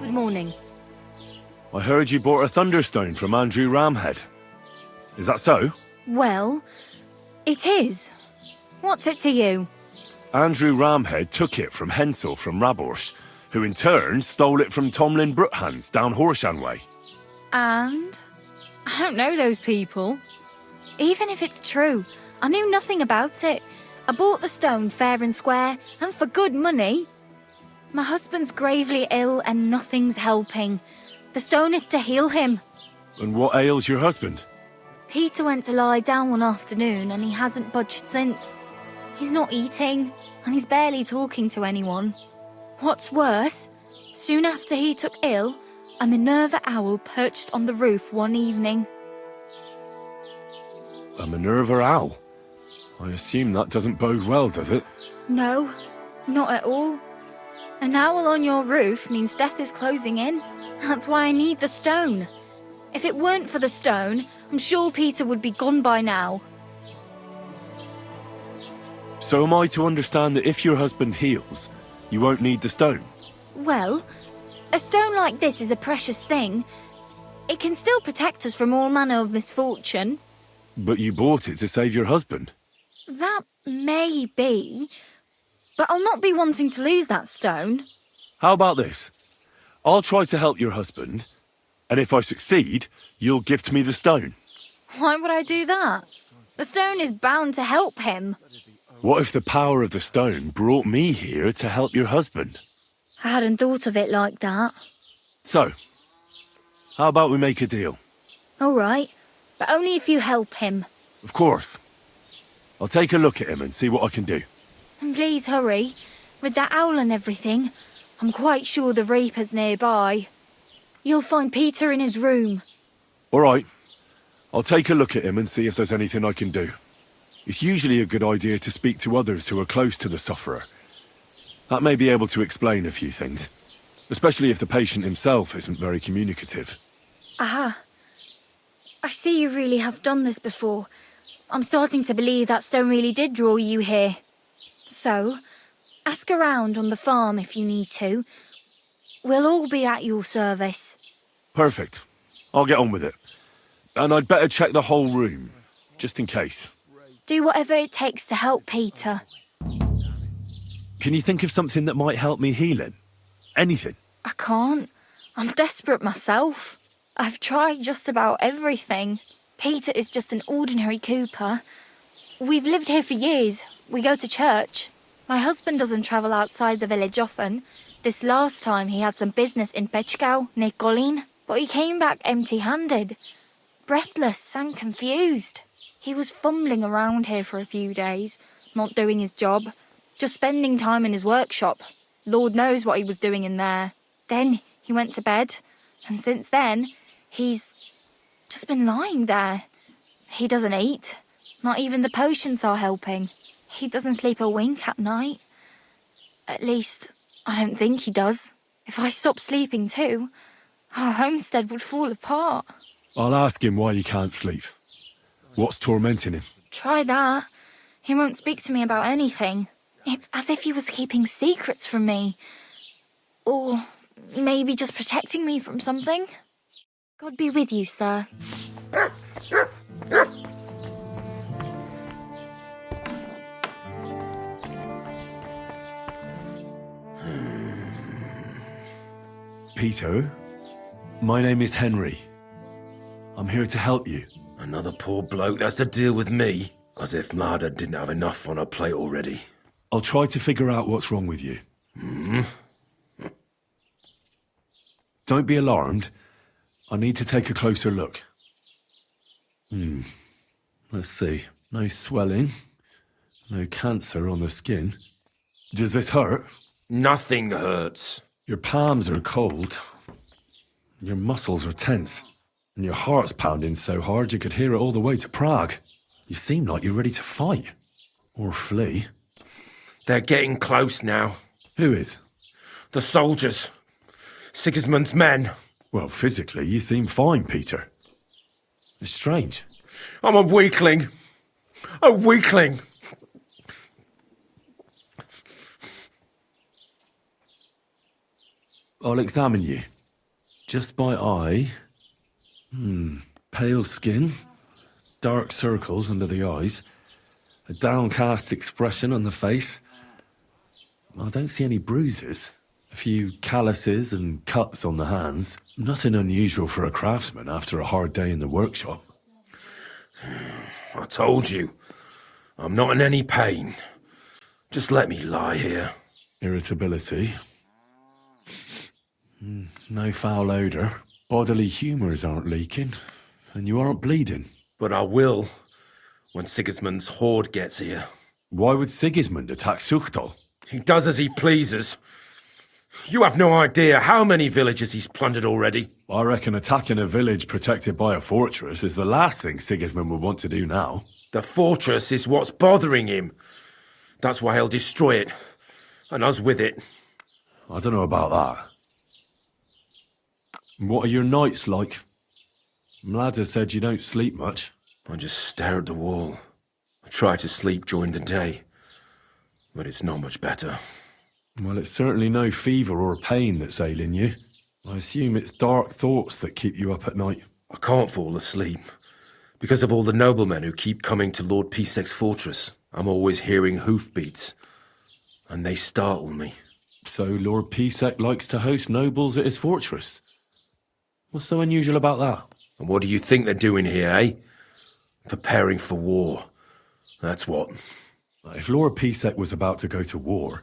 Good morning. I heard you bought a Thunderstone from Andrew Ramhead. Is that so? Well, it is. What's it to you? Andrew Ramhead took it from Hensel from Rabors, who in turn stole it from Tomlin Brookhans down Horshan Way. And? I don't know those people. Even if it's true, I knew nothing about it. I bought the stone fair and square, and for good money. My husband's gravely ill and nothing's helping. The stone is to heal him. And what ails your husband? Peter went to lie down one afternoon and he hasn't budged since. He's not eating, and he's barely talking to anyone. What's worse, soon after he took ill, a Minerva owl perched on the roof one evening. A Minerva owl? I assume that doesn't bode well, does it? No, not at all. An owl on your roof means death is closing in. That's why I need the stone. If it weren't for the stone, I'm sure Peter would be gone by now. So am I to understand that if your husband heals, you won't need the stone? Well, a stone like this is a precious thing. It can still protect us from all manner of misfortune. But you bought it to save your husband. That may be, but I'll not be wanting to lose that stone. How about this? I'll try to help your husband, and if I succeed, you'll gift me the stone. Why would I do that? The stone is bound to help him. What if the power of the stone brought me here to help your husband? I hadn't thought of it like that. So, how about we make a deal? All right, but only if you help him. Of course. I'll take a look at him and see what I can do. And please hurry. With that owl and everything, I'm quite sure the Reaper's nearby. You'll find Peter in his room. All right. I'll take a look at him and see if there's anything I can do. It's usually a good idea to speak to others who are close to the sufferer. That may be able to explain a few things, especially if the patient himself isn't very communicative. Aha. I see you really have done this before. I'm starting to believe that stone really did draw you here. So, ask around on the farm if you need to. We'll all be at your service. Perfect. I'll get on with it. And I'd better check the whole room, just in case. Do whatever it takes to help Peter. Can you think of something that might help me heal him? Anything? I can't. I'm desperate myself. I've tried just about everything. Peter is just an ordinary cooper. We've lived here for years. We go to church. My husband doesn't travel outside the village often. This last time he had some business in Pechkau, near Golin, but he came back empty-handed, breathless and confused. He was fumbling around here for a few days, not doing his job, just spending time in his workshop. Lord knows what he was doing in there. Then he went to bed, and since then, he's just been lying there. He doesn't eat. Not even the potions are helping. He doesn't sleep a wink at night. At least, I don't think he does. If I stopped sleeping too, our homestead would fall apart. I'll ask him why he can't sleep. What's tormenting him? Try that. He won't speak to me about anything. It's as if he was keeping secrets from me. Or maybe just protecting me from something. God be with you, sir. Peter, my name is Henry. I'm here to help you. Another poor bloke that's to deal with me. As if Marder didn't have enough on her plate already. I'll try to figure out what's wrong with you. Don't be alarmed. I need to take a closer look. Let's see. No swelling. No cancer on the skin. Does this hurt? Nothing hurts. Your palms are cold. Your muscles are tense. And your heart's pounding so hard you could hear it all the way to Prague. You seem like you're ready to fight. Or flee. They're getting close now. Who is? The soldiers. Sigismund's men. Well, physically, you seem fine, Peter. It's strange. I'm a weakling. A weakling. I'll examine you. Just by eye. Pale skin. Dark circles under the eyes. A downcast expression on the face. I don't see any bruises. A few calluses and cuts on the hands. Nothing unusual for a craftsman after a hard day in the workshop. I told you. I'm not in any pain. Just let me lie here. Irritability. No foul odour. Bodily humours aren't leaking. And you aren't bleeding. But I will, when Sigismund's horde gets here. Why would Sigismund attack Suchtal? He does as he pleases. You have no idea how many villages he's plundered already. I reckon attacking a village protected by a fortress is the last thing Sigismund would want to do now. The fortress is what's bothering him. That's why he'll destroy it. And us with it. I don't know about that. What are your nights like? Mlada said you don't sleep much. I just stare at the wall. I try to sleep during the day. But it's not much better. Well, it's certainly no fever or pain that's ailing you. I assume it's dark thoughts that keep you up at night. I can't fall asleep. Because of all the noblemen who keep coming to Lord Pisek's fortress. I'm always hearing hoofbeats. And they startle me. So Lord Pisek likes to host nobles at his fortress? What's so unusual about that? And what do you think they're doing here, eh? Preparing for war. That's what. If Lord Pisek was about to go to war,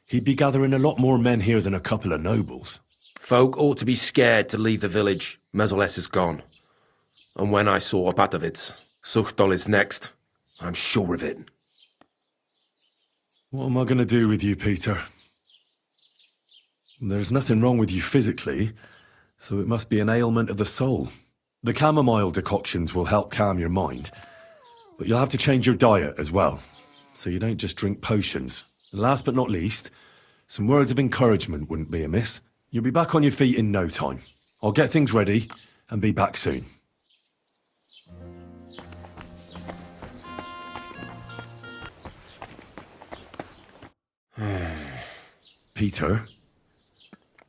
he'd be gathering a lot more men here than a couple of nobles. Folk ought to be scared to leave the village. Mezoles is gone. And when I saw Opatovitz, Suchtol is next. I'm sure of it. What am I going to do with you, Peter? There's nothing wrong with you physically, so it must be an ailment of the soul. The chamomile decoctions will help calm your mind, but you'll have to change your diet as well, so you don't just drink potions. And last but not least, some words of encouragement wouldn't be amiss. You'll be back on your feet in no time. I'll get things ready and be back soon. Peter,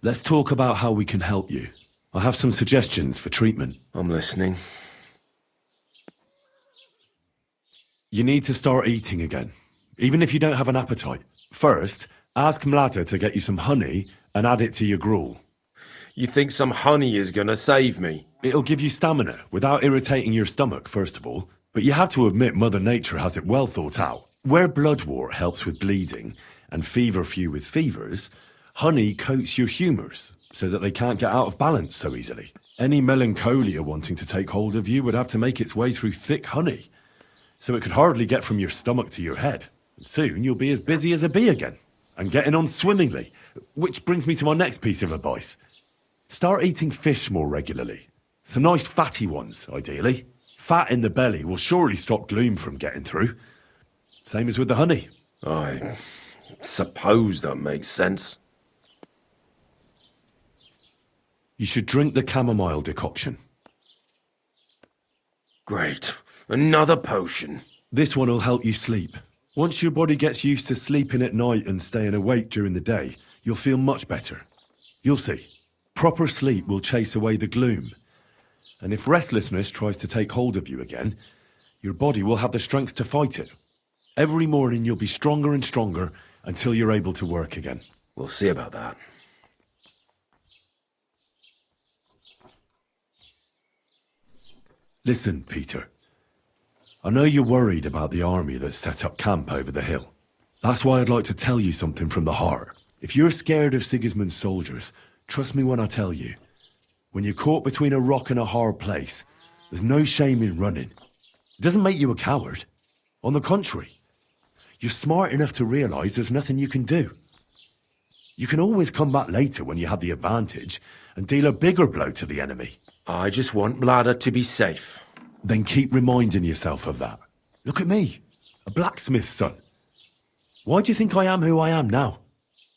let's talk about how we can help you. I have some suggestions for treatment. I'm listening. You need to start eating again, even if you don't have an appetite. First, ask Mlada to get you some honey and add it to your gruel. You think some honey is gonna save me? It'll give you stamina without irritating your stomach, first of all. But you have to admit Mother Nature has it well thought out. Where bloodwort helps with bleeding and feverfew with fevers, honey coats your humours so that they can't get out of balance so easily. Any melancholia wanting to take hold of you would have to make its way through thick honey, so it could hardly get from your stomach to your head. And soon you'll be as busy as a bee again, and getting on swimmingly. Which brings me to my next piece of advice. Start eating fish more regularly. Some nice fatty ones, ideally. Fat in the belly will surely stop gloom from getting through. Same as with the honey. I suppose that makes sense. You should drink the chamomile decoction. Great. Another potion. This one will help you sleep. Once your body gets used to sleeping at night and staying awake during the day, you'll feel much better. You'll see. Proper sleep will chase away the gloom. And if restlessness tries to take hold of you again, your body will have the strength to fight it. Every morning you'll be stronger and stronger until you're able to work again. We'll see about that. Listen, Peter. I know you're worried about the army that's set up camp over the hill. That's why I'd like to tell you something from the heart. If you're scared of Sigismund's soldiers, trust me when I tell you. When you're caught between a rock and a hard place, there's no shame in running. It doesn't make you a coward. On the contrary, you're smart enough to realize there's nothing you can do. You can always come back later when you have the advantage and deal a bigger blow to the enemy. I just want Mlada to be safe. Then keep reminding yourself of that. Look at me, a blacksmith's son. Why do you think I am who I am now?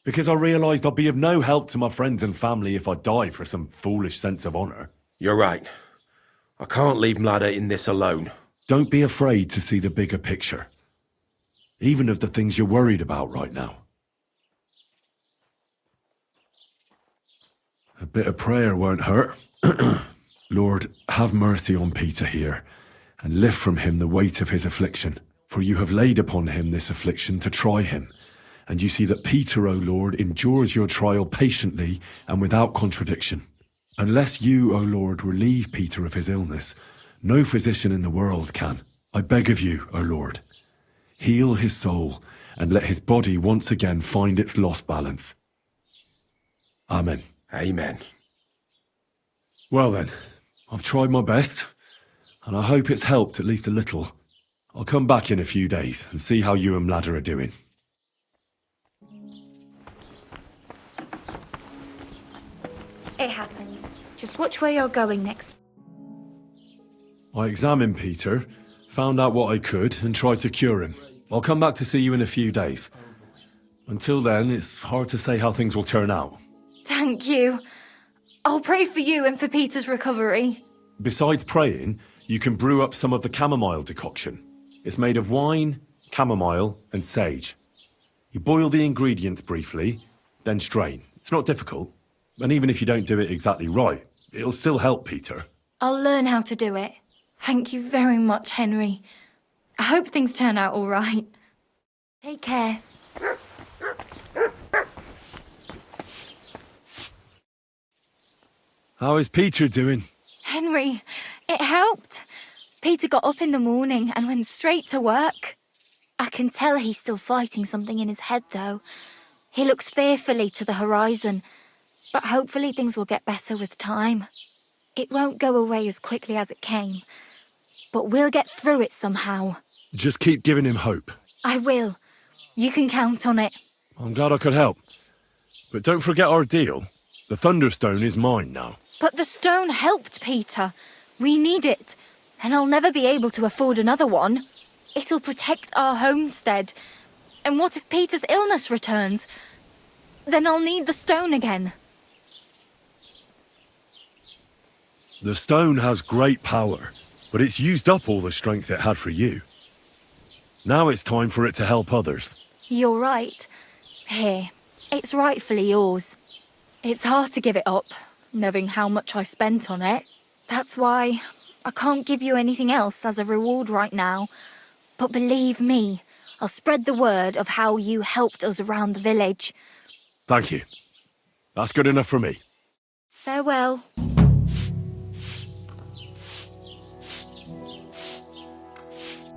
Because I realised I'll be of no help to my friends and family if I die for some foolish sense of honour. You're right. I can't leave Mlada in this alone. Don't be afraid to see the bigger picture. Even of the things you're worried about right now. Bit of prayer won't hurt. Lord, have mercy on Peter here, and lift from him the weight of his affliction. For you have laid upon him this affliction to try him. And you see that Peter, O Lord, endures your trial patiently and without contradiction. Unless you, O Lord, relieve Peter of his illness, no physician in the world can. I beg of you, O Lord, heal his soul and let his body once again find its lost balance. Amen. Amen. Well then, I've tried my best, and I hope it's helped at least a little. I'll come back in a few days and see how you and Ladder are doing. It happens. Just watch where you're going next. I examined Peter, found out what I could, and tried to cure him. I'll come back to see you in a few days. Until then, it's hard to say how things will turn out. Thank you. I'll pray for you and for Peter's recovery. Besides praying, you can brew up some of the chamomile decoction. It's made of wine, chamomile, and sage. You boil the ingredients briefly, then strain. It's not difficult. And even if you don't do it exactly right, it'll still help Peter. I'll learn how to do it. Thank you very much, Henry. I hope things turn out all right. Take care. How is Peter doing? Henry, it helped. Peter got up in the morning and went straight to work. I can tell he's still fighting something in his head, though. He looks fearfully to the horizon, but hopefully things will get better with time. It won't go away as quickly as it came, but we'll get through it somehow. Just keep giving him hope. I will. You can count on it. I'm glad I could help. But don't forget our deal. The Thunderstone is mine now. But the stone helped Peter. We need it, and I'll never be able to afford another one. It'll protect our homestead. And what if Peter's illness returns? Then I'll need the stone again. The stone has great power, but it's used up all the strength it had for you. Now it's time for it to help others. You're right. Here, it's rightfully yours. It's hard to give it up, knowing how much I spent on it. That's why I can't give you anything else as a reward right now. But believe me, I'll spread the word of how you helped us around the village. Thank you. That's good enough for me. Farewell.